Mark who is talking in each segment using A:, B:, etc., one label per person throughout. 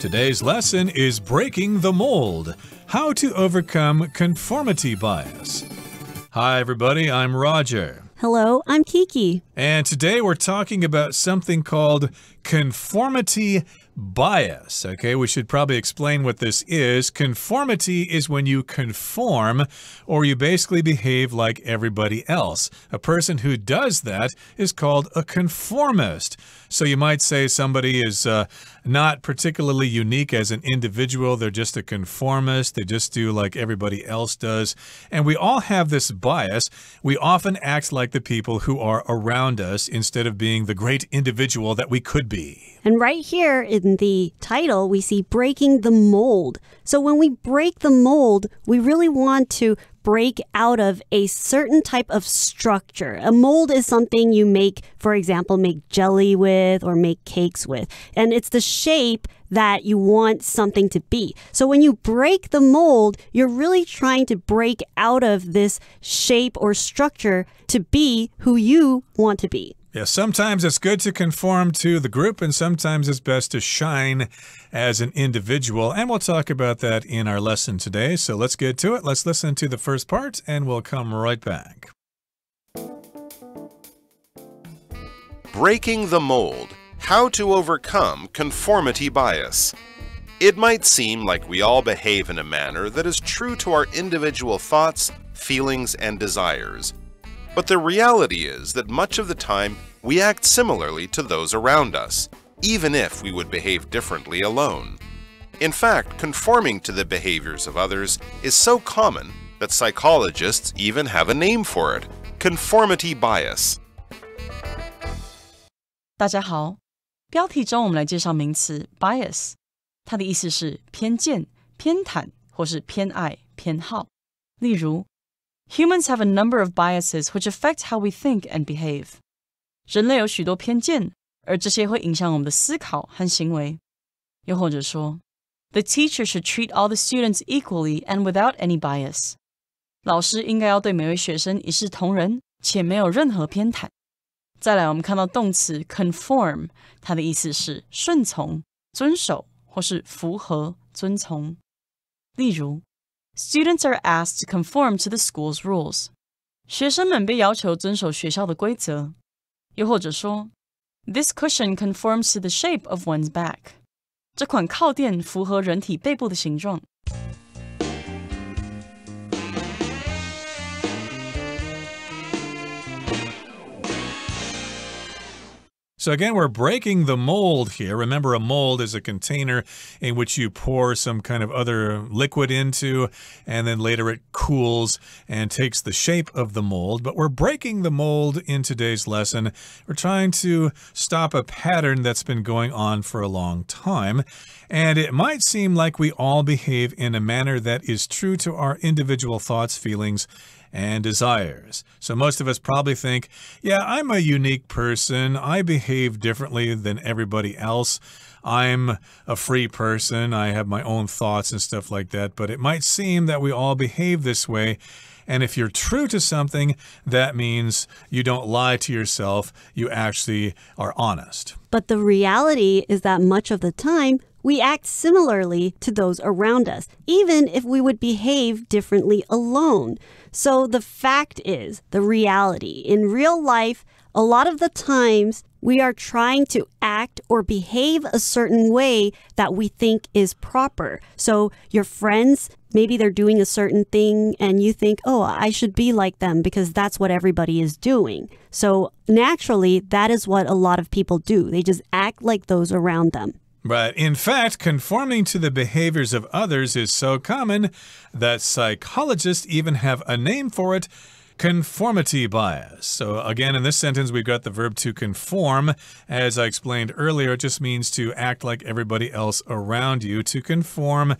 A: Today's lesson is Breaking the Mold, How to Overcome Conformity Bias. Hi, everybody. I'm Roger.
B: Hello, I'm Kiki.
A: And today we're talking about something called conformity bias. Okay, we should probably explain what this is. Conformity is when you conform or you basically behave like everybody else. A person who does that is called a conformist. So you might say somebody is not particularly unique as an individual. They're just a conformist. They just do like everybody else does. And we all have this bias. We often act like the people who are around us instead of being the great individual that we could be.
B: And right here in the title, we see breaking the mold. So when we break the mold, we really want to break out of a certain type of structure. A mold is something you make, for example, make jelly with or make cakes with. And it's the shape that you want something to be. So when you break the mold, you're really trying to break out of this shape or structure to be who you want to be.
A: Yeah, sometimes it's good to conform to the group, and sometimes it's best to shine as an individual. And we'll talk about that in our lesson today. So let's get to it. Let's listen to the first part, and we'll come right back.
C: Breaking the mold. How to overcome conformity bias. It might seem like we all behave in a manner that is true to our individual thoughts, feelings, and desires. But the reality is that much of the time we act similarly to those around us, even if we would behave differently alone. In fact, conforming to the behaviors of others is so common that psychologists even have a name for it: conformity bias.
D: 大家好，标题中我们来介绍名词 bias， 它的意思是偏见、偏袒或是偏爱、偏好。例如Humans have a number of biases which affect how we think and behave. 人类有许多偏见，而这些会影响我们的思考和行为。又或者说 The teacher should treat all the students equally and without any bias. 老师应该要对每位学生一视同仁，且没有任何偏袒。再来，我们看到动词 conform， 它的意思是顺从、遵守或是符合、遵从。例如Students are asked to conform to the school's rules. 学生们被要求遵守学校的规则。又或者说 This cushion conforms to the shape of one's back. 这款靠垫符合人体背部的形状。
A: So again, we're breaking the mold here. Remember, a mold is a container in which you pour some kind of other liquid into, and then later it cools and takes the shape of the mold. But we're breaking the mold in today's lesson. We're trying to stop a pattern that's been going on for a long time. And it might seem like we all behave in a manner that is true to our individual thoughts, feelings, and desires. So most of us probably think, yeah, I'm a unique person. I behave differently than everybody else. I'm a free person. I have my own thoughts and stuff like that. But it might seem that we all behave this way. And if you're true to something, that means you don't lie to yourself. You actually are honest.
B: But the reality is that much of the time, we act similarly to those around us, even if we would behave differently alone. So the fact is, the reality, in real life, a lot of the times we are trying to act or behave a certain way that we think is proper. So your friends, maybe they're doing a certain thing and you think, oh, I should be like them because that's what everybody is doing. So naturally, that is what a lot of people do. They just act like those around them.
A: But in fact, conforming to the behaviors of others is so common that psychologists even have a name for it: conformity bias. So again, in this sentence, we've got the verb to conform. As I explained earlier, it just means to act like everybody else around you, to conform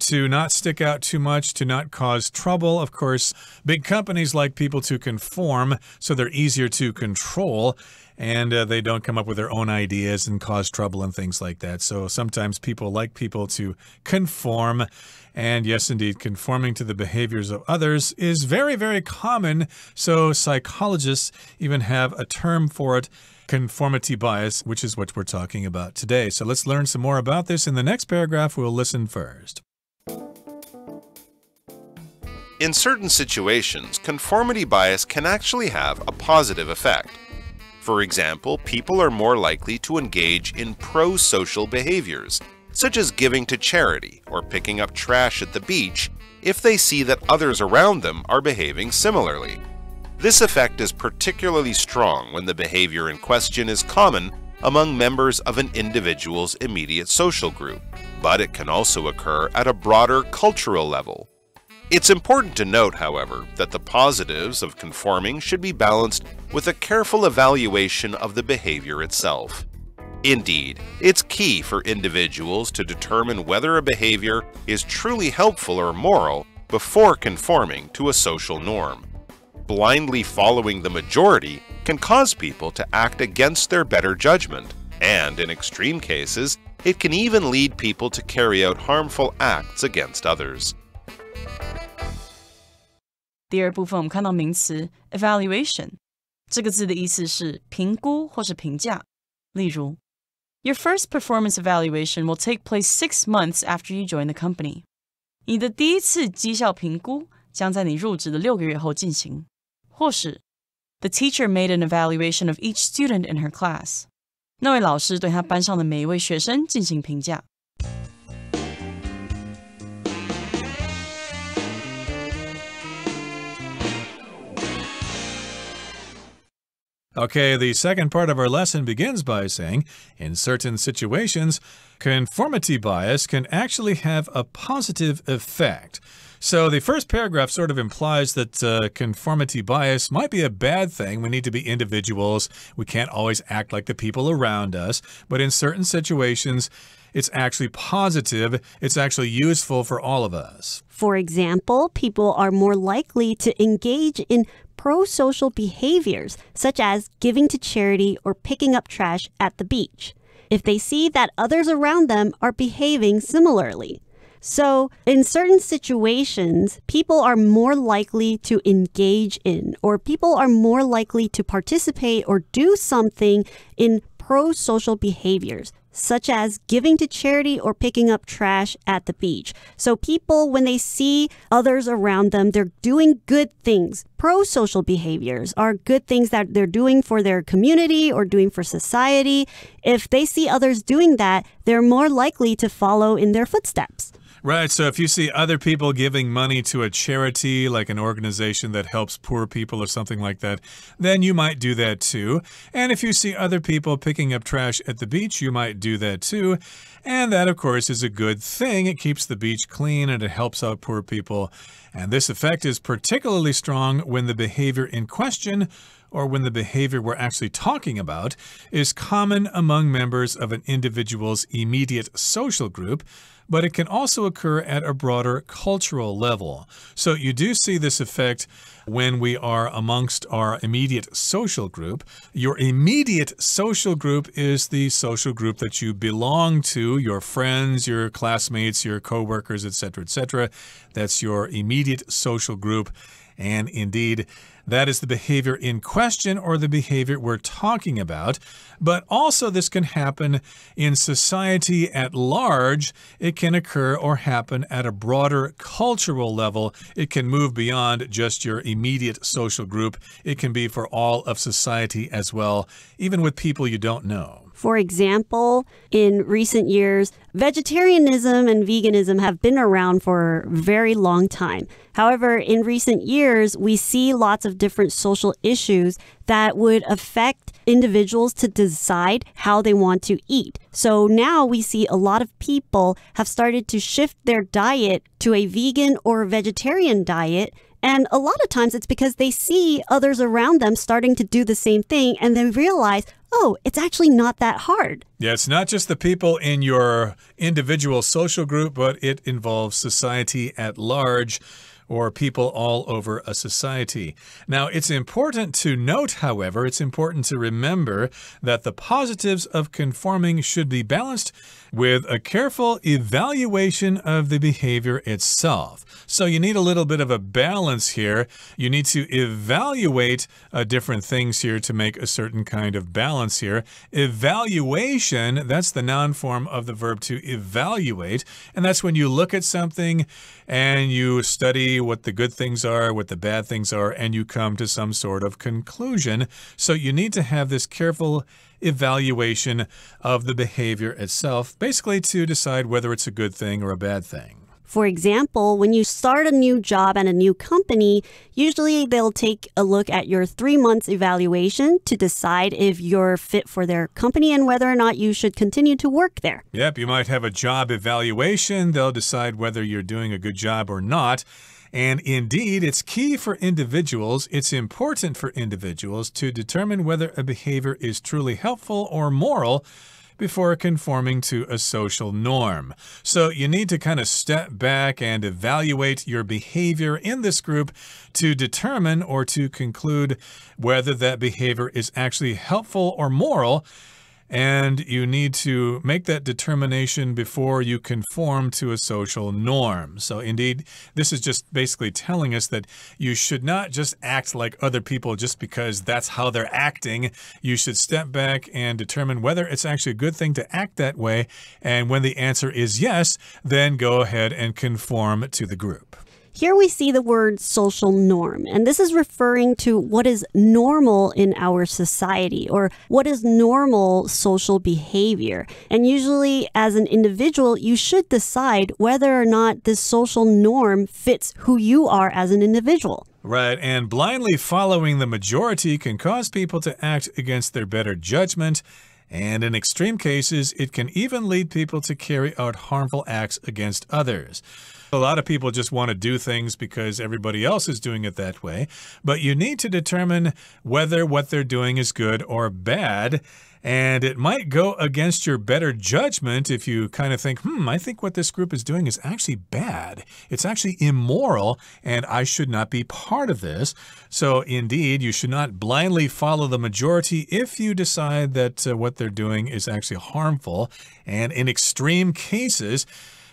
A: to not stick out too much, to not cause trouble. Of course, big companies like people to conform, so they're easier to control. And they don't come up with their own ideas and cause trouble and things like that. So sometimes people like people to conform. And yes, indeed, conforming to the behaviors of others is very, very common. So psychologists even have a term for it, conformity bias, which is what we're talking about today. So let's learn some more about this in the next paragraph. We'll listen first.
C: In certain situations, conformity bias can actually have a positive effect. For example, people are more likely to engage in pro-social behaviors, such as giving to charity or picking up trash at the beach, if they see that others around them are behaving similarly. This effect is particularly strong when the behavior in question is common among members of an individual's immediate social group, but it can also occur at a broader cultural level. It's important to note, however, that the positives of conforming should be balanced with a careful evaluation of the behavior itself. Indeed, it's key for individuals to determine whether a behavior is truly helpful or moral before conforming to a social norm. Blindly following the majority can cause people to act against their better judgment, and in extreme cases, it can even lead people to carry out harmful acts against others.
D: 第二部分我们看到名词 evaluation 这个字的意思是评估或是评价。例如 Your first performance evaluation will take place 6 months after you join the company. 你的第一次绩效评估将在你入职的6个月后进行。或是 The teacher made an evaluation of each student in her class. 那位老师对他班上的每一位学生进行评价。
A: Okay, the second part of our lesson begins by saying, in certain situations, conformity bias can actually have a positive effect. So the first paragraph sort of implies that conformity bias might be a bad thing. We need to be individuals. We can't always act like the people around us. But in certain situations, it's actually positive. It's actually useful for all of us.
B: For example, people are more likely to engage in pro-social behaviors, such as giving to charity or picking up trash at the beach, if they see that others around them are behaving similarly. So, in certain situations, people are more likely to engage in, or people are more likely to participate or do something in pro-social behaviors, such as giving to charity or picking up trash at the beach. So people, when they see others around them, they're doing good things. Pro-social behaviors are good things that they're doing for their community or doing for society. If they see others doing that, they're more likely to follow in their footsteps.
A: Right, so if you see other people giving money to a charity, like an organization that helps poor people or something like that, then you might do that too. And if you see other people picking up trash at the beach, you might do that too. And that, of course, is a good thing. It keeps the beach clean and it helps out poor people. And this effect is particularly strong when the behavior in question, or when the behavior we're actually talking about, is common among members of an individual's immediate social group, but it can also occur at a broader cultural level. So you do see this effect when we are amongst our immediate social group. Your immediate social group is the social group that you belong to, your friends, your classmates, your coworkers, etc., etc. That's your immediate social group. And indeed, that is the behavior in question or the behavior we're talking about. But also this can happen in society at large. It can occur or happen at a broader cultural level. It can move beyond just your immediate social group. It can be for all of society as well, even with people you don't know.
B: For example, in recent years, vegetarianism and veganism have been around for a very long time. However, in recent years, we see lots of different social issues that would affect individuals to decide how they want to eat. So now we see a lot of people have started to shift their diet to a vegan or vegetarian diet. And a lot of times it's because they see others around them starting to do the same thing and then realize, oh, it's actually not that hard.
A: Yeah, it's not just the people in your individual social group, but it involves society at large, or people all over a society. Now, it's important to note, however, it's important to remember that the positives of conforming should be balanced with a careful evaluation of the behavior itself. So you need a little bit of a balance here. You need to evaluate different things here to make a certain kind of balance here. Evaluation, that's the noun form of the verb to evaluate. And that's when you look at something and you study what the good things are, what the bad things are, and you come to some sort of conclusion. So you need to have this careful evaluation of the behavior itself, basically to decide whether it's a good thing or a bad thing.
B: For example, when you start a new job at a new company, usually they'll take a look at your 3 months evaluation to decide if you're fit for their company and whether or not you should continue to work there.
A: Yep, you might have a job evaluation. They'll decide whether you're doing a good job or not. And indeed, it's key for individuals, it's important for individuals to determine whether a behavior is truly helpful or moral before conforming to a social norm. So you need to kind of step back and evaluate your behavior in this group to determine or to conclude whether that behavior is actually helpful or moral. And you need to make that determination before you conform to a social norm. So indeed, this is just basically telling us that you should not just act like other people just because that's how they're acting. You should step back and determine whether it's actually a good thing to act that way. And when the answer is yes, then go ahead and conform to the group.
B: Here we see the word social norm, and this is referring to what is normal in our society or what is normal social behavior. And usually as an individual, you should decide whether or not this social norm fits who you are as an individual.
A: Right, and blindly following the majority can cause people to act against their better judgment. And in extreme cases, it can even lead people to carry out harmful acts against others. A lot of people just want to do things because everybody else is doing it that way. But you need to determine whether what they're doing is good or bad. And it might go against your better judgment if you kind of think, I think what this group is doing is actually bad. It's actually immoral, and I should not be part of this. So indeed, you should not blindly follow the majority if you decide that what they're doing is actually harmful. And in extreme cases,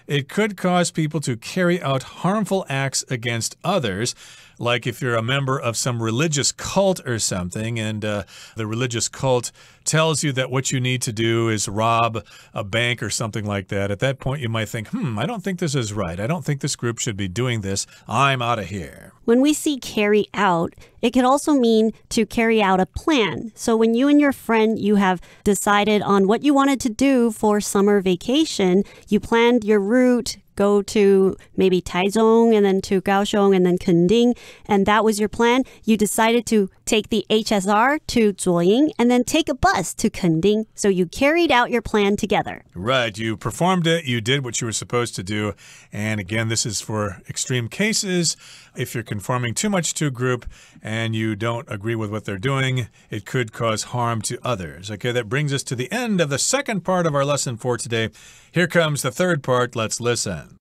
A: it could cause people to carry out harmful acts against others. Like if you're a member of some religious cult or something, and the religious cult tells you that what you need to do is rob a bank or something like that. At that point, you might think, I don't think this is right. I don't think this group should be doing this. I'm out of here.
B: When we see carry out, it could also mean to carry out a plan. So when you and your friend, you have decided on what you wanted to do for summer vacation, you planned your route, go to maybe Taichung and then to Kaohsiung and then Kending, and that was your plan. You decided to take the HSR to Zuoying and then take a bus to Kending. So you carried out your plan together.
A: Right. You performed it. You did what you were supposed to do. And again, this is for extreme cases. If you're conforming too much to a group and you don't agree with what they're doing, it could cause harm to others. Okay, that brings us to the end of the second part of our lesson for today. Here comes the third part. Let's listen.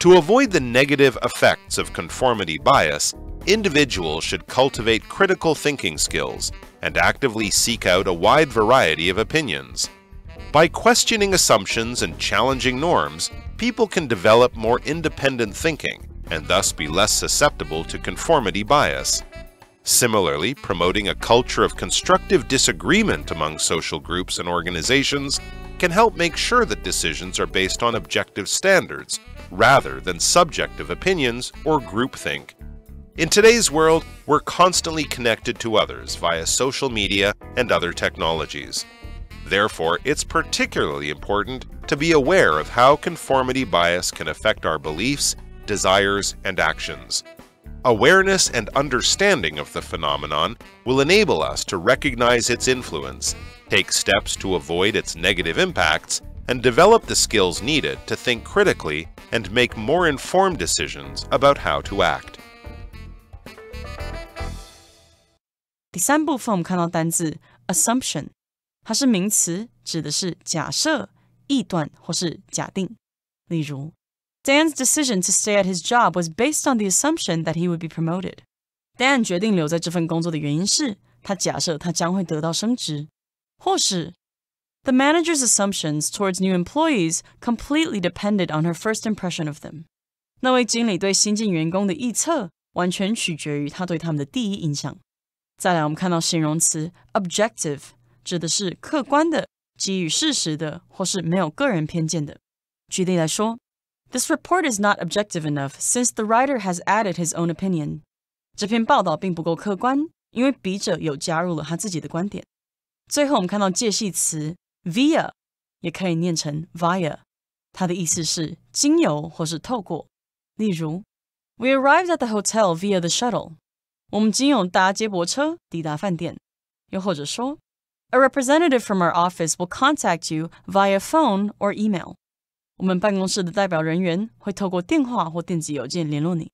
C: To avoid the negative effects of conformity bias, individuals should cultivate critical thinking skills and actively seek out a wide variety of opinions. By questioning assumptions and challenging norms, people can develop more independent thinking and thus be less susceptible to conformity bias. Similarly, promoting a culture of constructive disagreement among social groups and organizations can help make sure that decisions are based on objective standards rather than subjective opinions or groupthink. In today's world, we're constantly connected to others via social media and other technologies. Therefore, it's particularly important to be aware of how conformity bias can affect our beliefs, desires, and actions. Awareness and understanding of the phenomenon will enable us to recognize its influence, take steps to avoid its negative impacts, and develop the skills needed to think critically and make more informed decisions about how to act.
D: 第三部分我们看到单字 assumption， 它是名词，指的是假设、臆断或是假定。例如 Dan's decision to stay at his job was based on the assumption that he would be promoted. Dan 决定留在这份工作的原因是他假设他将会得到升职。或是 The manager's assumptions towards new employees completely depended on her first impression of them. 那位经理对新进员工的臆测完全取决于他对他们的第一印象。再来我们看到形容词 objective， 指的是客观的、基于事实的或是没有个人偏见的。举例来说This report is not objective enough since the writer has added his own opinion. 这篇报道并不够客观，因为笔者有加入了他自己的观点。最后我们看到介系词 via， 也可以念成 via， 它的意思是经由或是透过。例如 We arrived at the hotel via the shuttle. 我们经由搭接驳车抵达饭店。又或者说 A representative from our office will contact you via phone or email.我们办公室的代表人员会透过电话或电子邮件联络你。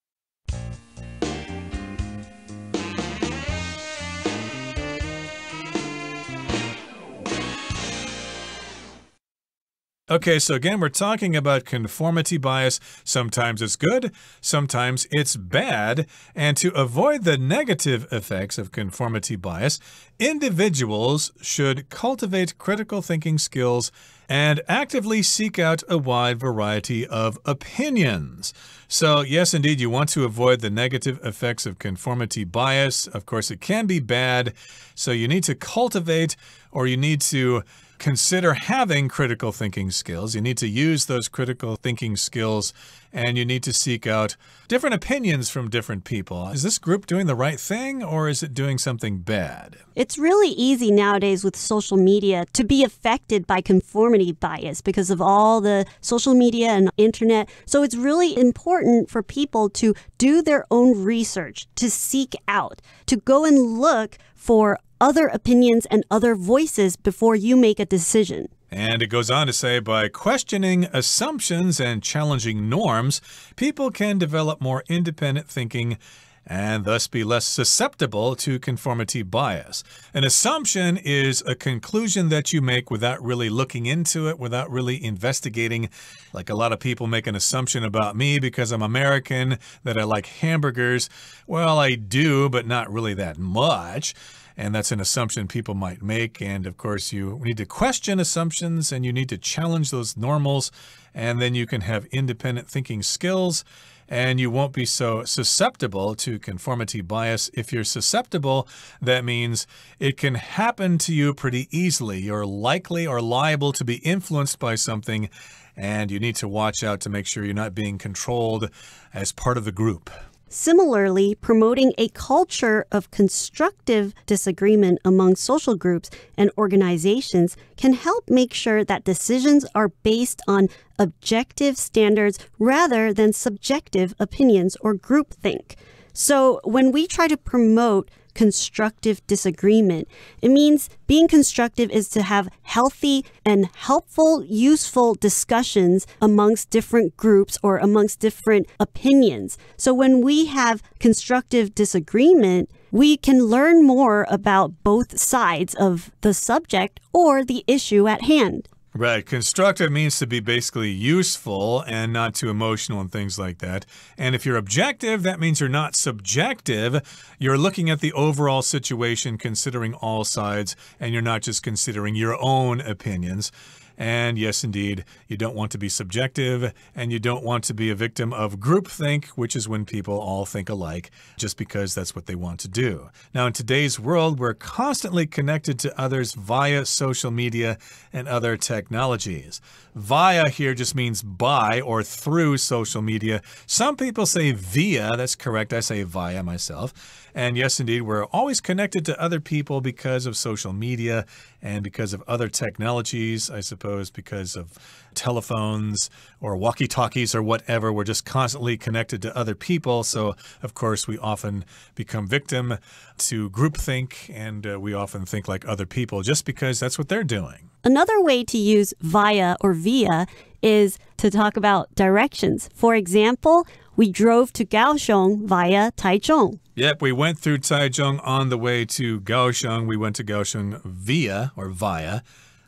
A: Okay, so again, we're talking about conformity bias. Sometimes it's good, sometimes it's bad. And to avoid the negative effects of conformity bias, individuals should cultivate critical thinking skills and actively seek out a wide variety of opinions. So, yes, indeed, you want to avoid the negative effects of conformity bias. Of course, it can be bad. So you need to cultivate, or you need to consider having critical thinking skills. You need to use those critical thinking skills, and you need to seek out different opinions from different people. Is this group doing the right thing, or is it doing something bad?
B: It's really easy nowadays with social media to be affected by conformity bias because of all the social media and internet. So it's really important for people to do their own research, to seek out, to go and look for other opinions and other voices before you make a decision.
A: And it goes on to say, by questioning assumptions and challenging norms, people can develop more independent thinking and thus be less susceptible to conformity bias. An assumption is a conclusion that you make without really looking into it, without really investigating. Like a lot of people make an assumption about me because I'm American, that I like hamburgers. Well, I do, but not really that much. And that's an assumption people might make. And of course, you need to question assumptions and you need to challenge those normals. And then you can have independent thinking skills and you won't be so susceptible to conformity bias. If you're susceptible, that means it can happen to you pretty easily. You're likely or liable to be influenced by something, and you need to watch out to make sure you're not being controlled as part of the group.
B: Similarly, promoting a culture of constructive disagreement among social groups and organizations can help make sure that decisions are based on objective standards rather than subjective opinions or groupthink. So when we try to promote constructive disagreement, it means being constructive is to have healthy and helpful, useful discussions amongst different groups or amongst different opinions. So when we have constructive disagreement, we can learn more about both sides of the subject or the issue at hand.
A: Right. Constructive means to be basically useful and not too emotional and things like that. And if you're objective, that means you're not subjective. You're looking at the overall situation, considering all sides, and you're not just considering your own opinions. And yes, indeed, you don't want to be subjective and you don't want to be a victim of groupthink, which is when people all think alike just because that's what they want to do. Now, in today's world, we're constantly connected to others via social media and other technologies. Via here just means by or through social media. Some people say via. That's correct. I say via myself. And yes, indeed, we're always connected to other people because of social media and because of other technologies, I suppose, because of telephones or walkie-talkies or whatever. We're just constantly connected to other people. So, of course, we often become victim to groupthink and we often think like other people just because that's what they're doing.
B: Another way to use via or via is to talk about directions. For example, We drove to Kaohsiung via Taichung.
A: Yep, we went through Taichung on the way to Kaohsiung. We went to Kaohsiung via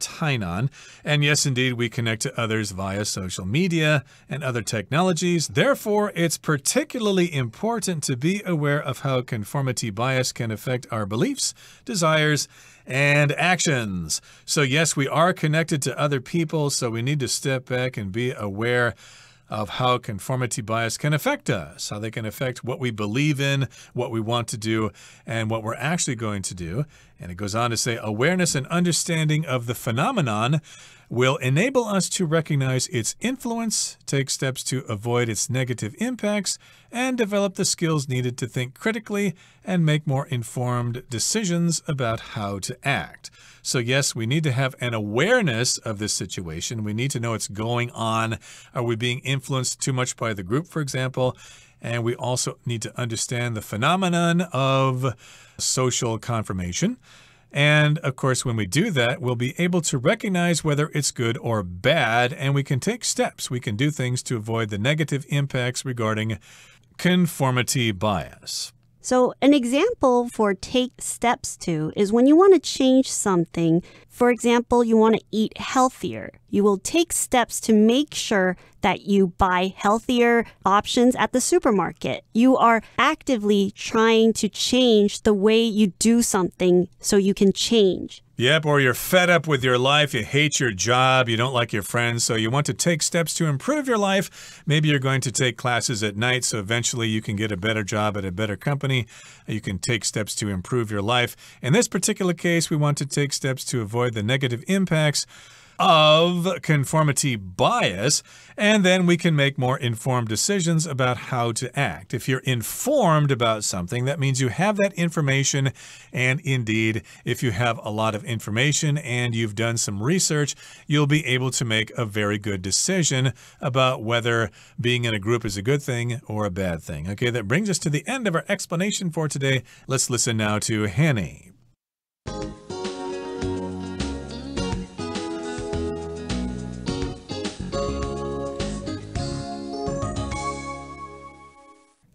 A: Tainan. And yes, indeed, we connect to others via social media and other technologies. Therefore, it's particularly important to be aware of how conformity bias can affect our beliefs, desires, and actions. So yes, we are connected to other people, so we need to step back and be aware of how conformity bias can affect us, how they can affect what we believe in, what we want to do, and what we're actually going to do. And it goes on to say, awareness and understanding of the phenomenon will enable us to recognize its influence, take steps to avoid its negative impacts, and develop the skills needed to think critically and make more informed decisions about how to act. So yes, we need to have an awareness of this situation. We need to know what's going on. Are we being influenced too much by the group, for example? And we also need to understand the phenomenon of social confirmation. And of course, when we do that, we'll be able to recognize whether it's good or bad, and we can take steps. We can do things to avoid the negative impacts regarding conformity bias.
B: So an example for take steps to is when you want to change something. For example, you want to eat healthier. You will take steps to make sure that you buy healthier options at the supermarket. You are actively trying to change the way you do something so you can change.
A: Yep, or you're fed up with your life, you hate your job, you don't like your friends, so you want to take steps to improve your life. Maybe you're going to take classes at night, so eventually you can get a better job at a better company. You can take steps to improve your life. In this particular case, we want to take steps to avoid the negative impacts of conformity bias, and then we can make more informed decisions about how to act. If you're informed about something, that means you have that information, and indeed, if you have a lot of information and you've done some research, you'll be able to make a very good decision about whether being in a group is a good thing or a bad thing. Okay, that brings us to the end of our explanation for today. Let's listen now to Hanny.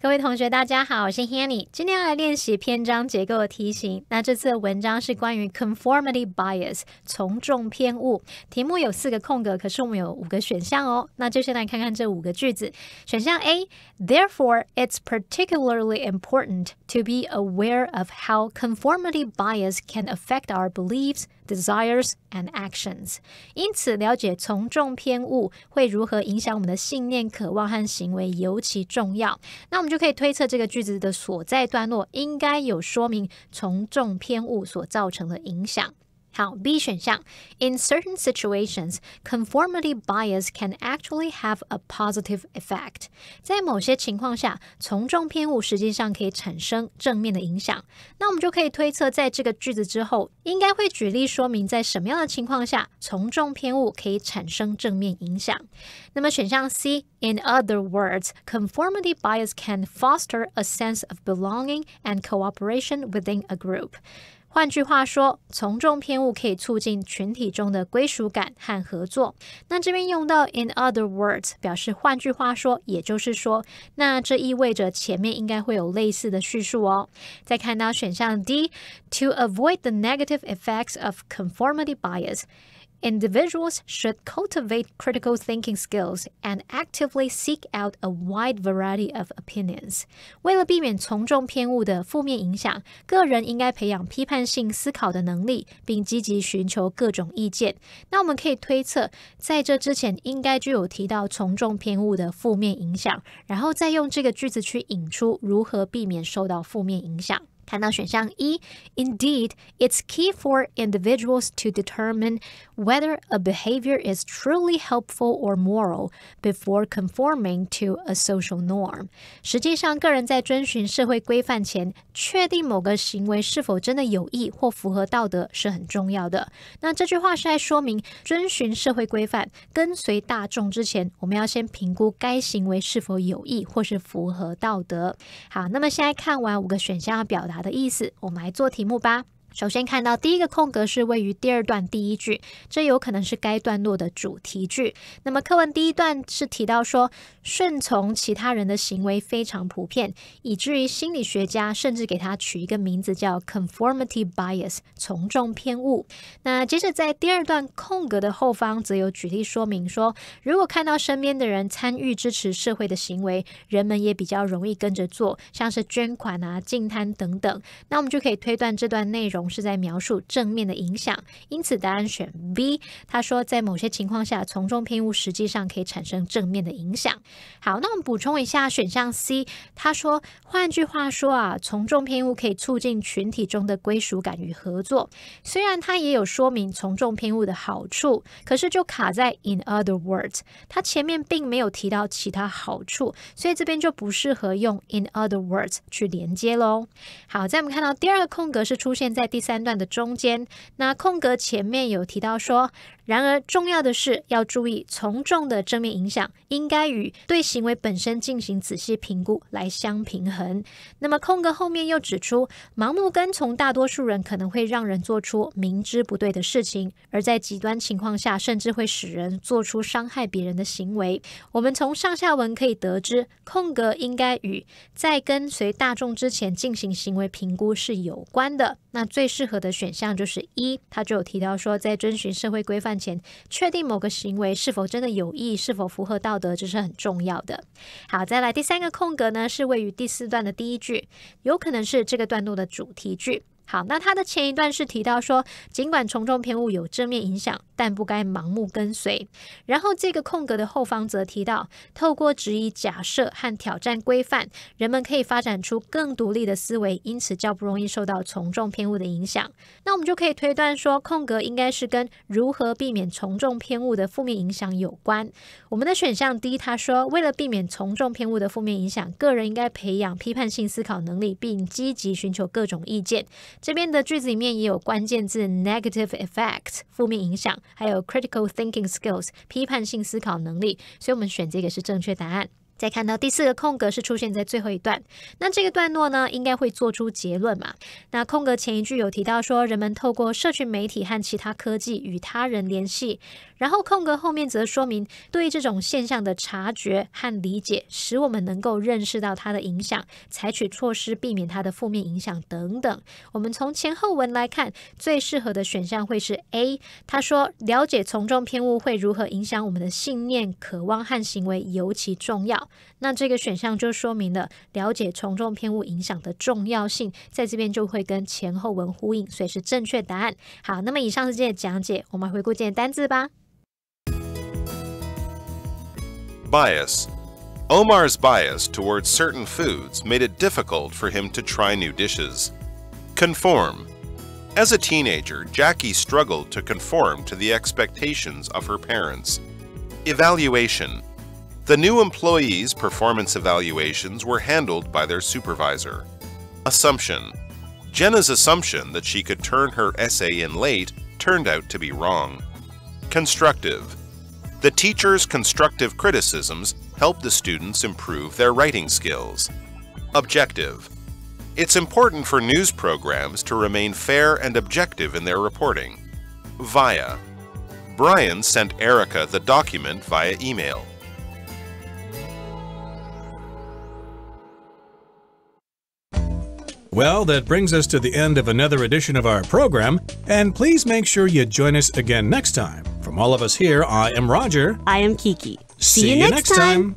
E: 各位同学大家好，我是 Hanny， 今天要来练习篇章结构的题型。那这次的文章是关于 conformity bias 从众偏误，题目有4个空格，可是我们有5个选项哦。那就先来看看这5个句子。选项 A Therefore, it's particularly important to be aware of how conformity bias can affect our beliefs, desires, and actions. 因此，了解从众偏误会如何影响我们的信念、渴望和行为尤其重要。那我们就可以推测这个句子的所在段落应该有说明从众偏误所造成的影响。好 ，B 选项 In certain situations, conformity bias can actually have a positive effect. 在某些情况下，从众偏误实际上可以产生正面的影响。那我们就可以推测，在这个句子之后，应该会举例说明在什么样的情况下，从众偏误可以产生正面影响。那么选项 C In other words, conformity bias can foster a sense of belonging and cooperation within a group. 换句话说，从众偏误可以促进群体中的归属感和合作。那这边用到 in other words 表示换句话说，也就是说，那这意味着前面应该会有类似的叙述哦。再看到选项 D To avoid the negative effects of conformity bias,Individuals should cultivate critical thinking skills and actively seek out a wide variety of opinions. 为了避免从众偏误的负面影响，个人应该培养批判性思考的能力，并积极寻求各种意见。那我们可以推测，在这之前应该就有提到从众偏误的负面影响，然后再用这个句子去引出如何避免受到负面影响。看到选项 E Indeed, it's key for individuals to determine whether a behavior is truly helpful or moral before conforming to a social norm. 实际上，个人在遵循社会规范前，确定某个行为是否真的有益或符合道德是很重要的。那这句话是在说明，遵循社会规范、跟随大众之前，我们要先评估该行为是否有益或是符合道德。好，那么现在看完5个选项要表达的意思，我们来做题目吧。首先看到第一个空格是位于第二段第一句，这有可能是该段落的主题句。那么课文第一段是提到说，顺从其他人的行为非常普遍，以至于心理学家甚至给它取一个名字叫 conformity bias 从众偏误。那接着在第二段空格的后方则有举例说明说，如果看到身边的人参与支持社会的行为，人们也比较容易跟着做，像是捐款啊、净滩等等。那我们就可以推断这段内容是在描述正面的影响，因此答案选 B。 他说在某些情况下，从众偏误实际上可以产生正面的影响。好，那我们补充一下选项 C， 他说换句话说啊，从众偏误可以促进群体中的归属感与合作。虽然他也有说明从众偏误的好处，可是就卡在 in other words， 他前面并没有提到其他好处，所以这边就不适合用 in other words 去连接咯。好，再我们看到第二个空格是出现在第三段的中间，那空格前面有提到说，然而重要的是要注意从众的正面影响应该与对行为本身进行仔细评估来相平衡。那么空格后面又指出，盲目跟从大多数人可能会让人做出明知不对的事情，而在极端情况下甚至会使人做出伤害别人的行为。我们从上下文可以得知，空格应该与在跟随大众之前进行行为评估是有关的。那最适合的选项就是一，他就有提到说，在遵循社会规范前，确定某个行为是否真的有益，是否符合道德，这是很重要的。好，再来第三个空格呢，是位于第四段的第一句，有可能是这个段落的主题句。好，那他的前一段是提到说，尽管从众偏误有正面影响，但不该盲目跟随。然后这个空格的后方则提到，透过质疑假设和挑战规范，人们可以发展出更独立的思维，因此较不容易受到从众偏误的影响。那我们就可以推断说，空格应该是跟如何避免从众偏误的负面影响有关。我们的选项 D， 他说，为了避免从众偏误的负面影响，个人应该培养批判性思考能力，并积极寻求各种意见。这边的句子里面也有关键字 negative effects 负面影响，还有 critical thinking skills 批判性思考能力，所以我们选这个是正确答案。再看到第四个空格是出现在最后一段，那这个段落呢应该会做出结论嘛。那空格前一句有提到说，人们透过社群媒体和其他科技与他人联系，然后空格后面则说明对这种现象的察觉和理解，使我们能够认识到它的影响，采取措施避免它的负面影响等等。我们从前后文来看，最适合的选项会是 A， 他说了解从众偏误会如何影响我们的信念、渴望和行为尤其重要。那这个选项就说明了了解从众偏误影响的重要性，在这边就会跟前后文呼应，所以是正确答案。好，那么以上是今天的讲解，我们回顾今天的单字吧。
C: Bias. Omar's bias towards certain foods made it difficult for him to try new dishes. Conform. As a teenager, Jackie struggled to conform to the expectations of her parents. Evaluation. The new employees' performance evaluations were handled by their supervisor. Assumption. Jenna's assumption that she could turn her essay in late turned out to be wrong. Constructive. The teacher's constructive criticisms helped the students improve their writing skills. Objective. It's important for news programs to remain fair and objective in their reporting. Via. Brian sent Erica the document via email.
A: Well, that brings us to the end of another edition of our program, and please make sure you join us again next time. From all of us here, I am Roger.
B: I am Kiki.
A: See you next time.